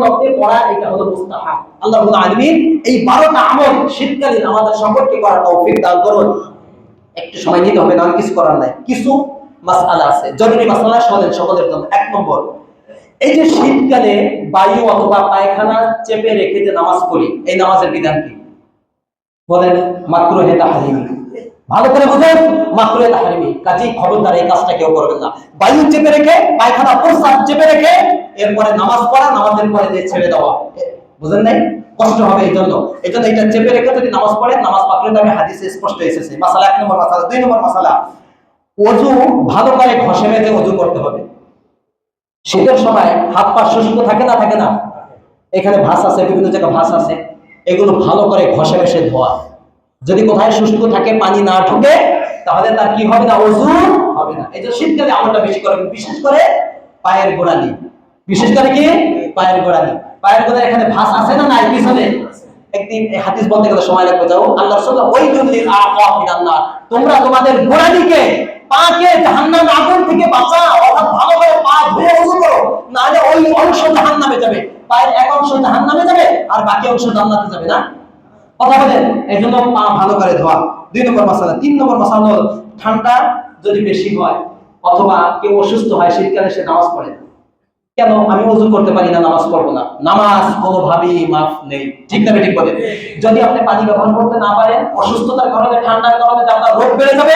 রক্তে পড়া এটা হলো মুস্তাহাব। আল্লাহ রাব্বুল আলামিন এই 12টা আমল শীতকালীন আমাদের সকলকে করার তৌফিক দান করুন। একটু সময় নিতে হবে, না কিছু করার নাই। কিছু মাসআলা আছে, জরুরি মাসআলা সকলের জন্য। এক নম্বর, এই যে শীতকালে বায়ু অথবা পায়খানা চেপে রেখে যে নামাজ পড়ি, এই নামাজের বিধান কি? বলেন। মাকরুহে তাহরিমি। ভালো করে বুঝেন, মাকরুহে তাহরিমি। কাজেই খবরদার এই কাজটা কেউ করবেন না। বায়ু চেপে রেখে, পায়খানা প্রস্রাব চেপে রেখে এরপরে নামাজ পড়া, নামাজের পরে যে ছেড়ে দেওয়া, বুঝেন নাই? কষ্ট হবে। এই জন্য এটা চেপে রেখে যদি নামাজ পড়ে, নামাজ মাকরুহ তবে হাদিসে স্পষ্ট এসেছে। মাসালা 1 নম্বর মাসালা। 2 নম্বর মাসালা, ওযু ভালো করে ঘষে মেজে ওযু করতে হবে। শীতের সময় হাত পা শুষ্ক থাকে না? থাকে না? এখানে ভাঁজ আছে, বিভিন্ন জায়গায় ভাঁজ আছে, এগুলো ভালো করে ঘষে মেশে ধোয়া। যদি কোথায় শুষ্ক থাকে, পানি না ঢোকে, তাহলে তার কি হবে না? ওযু হবে না। এই যে শীতকালে আমলটা বেশি করবেন, বিশেষ করে পায়ের গোড়ালি। বিশেষ করে কি? পায়ের গোড়ালি। পায়ের গোড়ালি এখানে ভাঁজ আছে না নাই? পিছনে একদিন হাদিস বলতে গেলে সময় লাগবে। যাও, আল্লাহ রাসূল ওই জুলিল আকাফ মিনান্নার, তোমরা তোমাদের গোড়ালিকে, পাকে জাহান্নামের আগুন থেকে বাঁচাও। অর্থাৎ ভালো করে পা ধুয়ে ওযু করো, নাহলে ওই অংশ জাহান্নামে যাবে। পায়ের এক অংশ জাহান্নামে যাবে আর বাকি অংশ জান্নাতে যাবে না? কথা বলেন। এই জন্য পা ভালো করে ধোয়া। 2 নম্বর মাসালা। 3 নম্বর মাসালা হলো, ঠান্ডা যদি বেশি হয় অথবা কেউ অসুস্থ হয় শীতকালে, সে নামাজ পড়ে না। কেন? আমি ওযু করতে পারি না, নামাজ পড়বো না। নামাজ কোনোভাবেই মাফ নেই। ঠিক না? ঠিক বলেন। যদি আপনি পানি ব্যবহার করতে না পারেন, অসুস্থতার কারণে, ঠান্ডার কারণে আপনার রোগ বেড়ে যাবে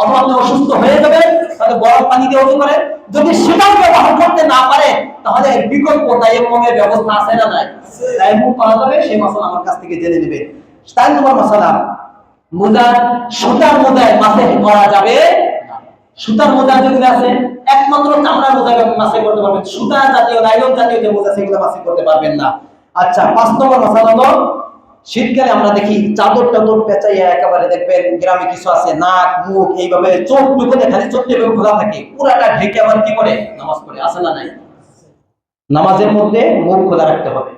অথবা আপনি অসুস্থ হয়ে যাবেন, তাহলে গরম পানি দিয়ে ওযু করেন। যদি সেটাও ব্যবহার করতে না পারে, তাহলে বিকল্প তায়াম্মুমের ব্যবস্থা আছে না নাই? তায়াম্মুম করা যাবে, সেই মাসালা আমার কাছ থেকে জেনে নেবেন। 4 নম্বর মাসালা, মোজা, সুতার মোজায় মাসে করা যাবে না। সুতার মোজা যেগুলো আছে, একমাত্র চামড়ার মোজা মাসে করতে পারবেন। সুতা জাতীয়, নাইলন জাতীয় যে মোজা, সেগুলো মাসে করতে পারবেন না। আচ্ছা, 5 নম্বর মাসালা হলো, শীতকালে আমরা দেখি চাদর টাদর পেঁচাইয়া একেবারে, দেখবেন গ্রামে কিছু আছে, নাক মুখ এইভাবে, চোখটুকু খালি চোখটা খোলা থাকে, পুরাটা ঢেকে আবার কি করে নামাজ পড়ে, আছে না নাই? নামাজের মধ্যে মুখ খোলা রাখতে হবে।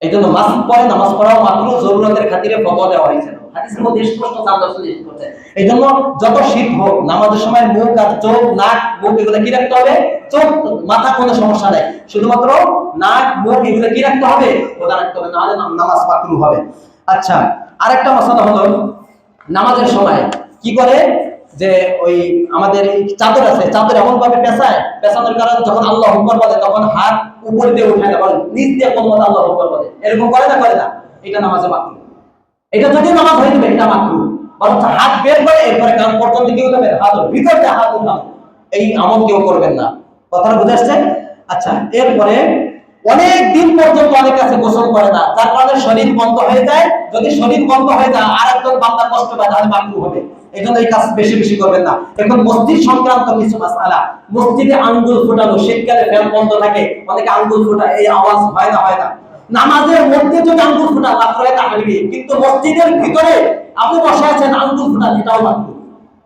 এই জন্য মাস্ক পরে নামাজ পড়াও মাকরুহ, জরুরতের খাতিরে ফতোয়া দেওয়া হয়েছে। হাদিসের মধ্যে স্পষ্ট করছে। এই জন্য যত শীত হোক, নামাজের সময় মুখ আর চোখ, নাক মুখ এগুলো কি রাখতে হবে? চোখ মাথা কোনো সমস্যা নাই, শুধুমাত্র নাক মুখ এগুলো কি রাখতে হবে? খোলা রাখতে হবে, নাহলে নামাজ মাকরুহ হবে। আচ্ছা, আরেকটা মাসালা হলো, নামাজের সময় কি করে যে ওই আমাদের চাদর আছে, চাদর এমন ভাবে পেঁচায়, পেঁচানোর কারণে যখন আল্লাহু আকবার বলে তখন হাত উপর দিয়ে উঠায় না, বলে নিচ দিয়ে কোন মতে আল্লাহু আকবার বলে, এরকম করে না? করে না? এটা নামাজে মাকরুহ। এটা যদি নামাজ হয়ে যাবে, এটা মাকরুহ। বরং হাত বের করে এরপরে কান পর্যন্ত কি উঠাবেন? হাত ভিতর দিয়ে হাত উঠানো, এই আমল কেউ করবেন না। কথাটা বুঝে আসছে? আচ্ছা, এরপরে অনেক দিন পর্যন্ত অনেক আছে গোসল করে না, যার কারণে শরীর বন্ধ হয়ে যায়। যদি শরীর বন্ধ হয়ে যায় আর একজন বান্দা কষ্ট পায়, তাহলে মাকরুহ হবে। এই জন্য এই কাজ বেশি বেশি করবেন না। এখন মসজিদ সংক্রান্ত কিছু মাসআলা। মসজিদে আঙ্গুল ফোটানো, শীতকালে ফ্যান বন্ধ থাকে, অনেকে আঙ্গুল ফোটায়, এই আওয়াজ হয় না? হয় না? নামাজের মধ্যে যদি আঙ্গুল ফোটা মাকরুহ তাহরিমি, কিন্তু মসজিদের ভিতরে আপনি বসে আছেন, আঙ্গুল ফোটা, এটাও মাকরুহ।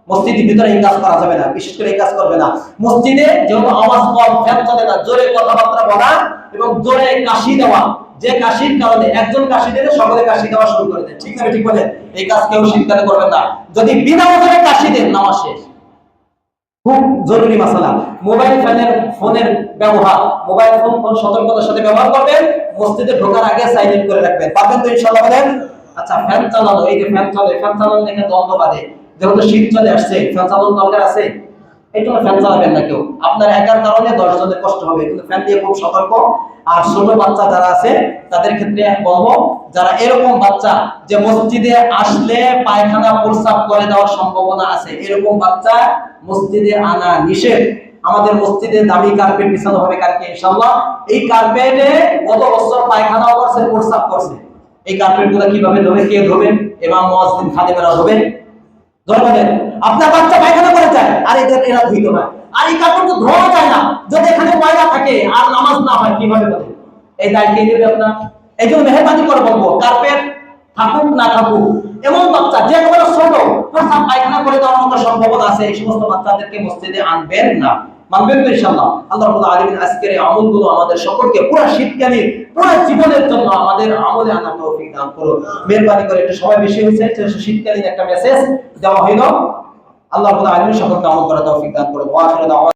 মসজিদের ভিতরে এই কাজ করা যাবে না, বিশেষ করে এই কাজ করবে না। মসজিদে যেহেতু আওয়াজ কম, ফ্যান চলে না, জোরে কথাবার্তা বলা এবং জোরে কাশি দেওয়া, যে কাশির কারণে একজন কাশি দিলে সকলে কাশি দেওয়া শুরু করে দেয়। ঠিক না? ঠিক বলেন। এই কাজ কেউ শীতকালে করবেন না। যদি বিনা ওজনে কাশি দেন, নামাজ শেষ। খুব জরুরি মাসালা, মোবাইল ফোনের ব্যবহার, মোবাইল ফোন সতর্কতার সাথে ব্যবহার করবেন। মসজিদে ঢোকার আগে সাইলেন্ট করে রাখবেন। পারবেন তো ইনশাআল্লাহ? বলেন। আচ্ছা, ফ্যান চালানো, এই যে ফ্যান চলে, ফ্যান চালানো দেখে দ্বন্দ্ব বাঁধে, যেহেতু শীত চলে আসছে, ফ্যান চালানোর দরকার আছে, এই জন্য ফ্যান চালাবেন না কেউ। আপনার একার কারণে 10 জনের কষ্ট হবে, কিন্তু ফ্যান দিয়ে খুব সতর্ক। আর ছোট বাচ্চা যারা আছে তাদের ক্ষেত্রে বলবো, যারা এরকম বাচ্চা যে মসজিদে আসলে পায়খানা প্রস্রাব করে দেওয়ার সম্ভাবনা আছে, এরকম বাচ্চা মসজিদে আনা নিষেধ। আমাদের মসজিদে দামি কার্পেট বিছানো হবে কালকে ইনশাআল্লাহ। এই কার্পেটে গত বছর পায়খানাও করছে, প্রস্রাব করছে। এই কার্পেটগুলো কিভাবে ধোবে? কে ধোবে? ইমাম, মুয়াজ্জিন, খাদেমেরা ধোবে। ধরবেন। আপনার বাচ্চা পায়খানা করে যায় আর এরা ধুইতে হয়, আর এই কাপড় তো ধোয়া যায় না। যদি এখানে ময়লা থাকে আর নামাজ না হয়, কিভাবে বলে? এই দায় কে নেবে আপনার? এই জন্য মেহরবানি করে বলবো, কার্পেট থাকুক না থাকুক, এমন বাচ্চা যে একেবারে ছোট, প্রস্রাব পায়খানা করে দেওয়ার মতো সম্ভাবনা আছে, এই সমস্ত বাচ্চাদেরকে মসজিদে আনবেন না। মানবেন তো ইনশাআল্লাহ? আল্লাহ রাব্বুল আলামিন আজকের এই আমলগুলো আমাদের সকলকে পুরো শীতকালীন পুরো জীবনের জন্য আমাদের আমলে আনার তৌফিক দান করুন। মেহরবানি করে, একটু সময় বেশি হয়েছে, শীতকালীন একটা মেসেজ দেওয়া হইল। আল্লাহ রাব্বুল আলামিন সকলকে আমল করার তৌফিক দান করুন। ওয়া আখিরু দাওয়ানা।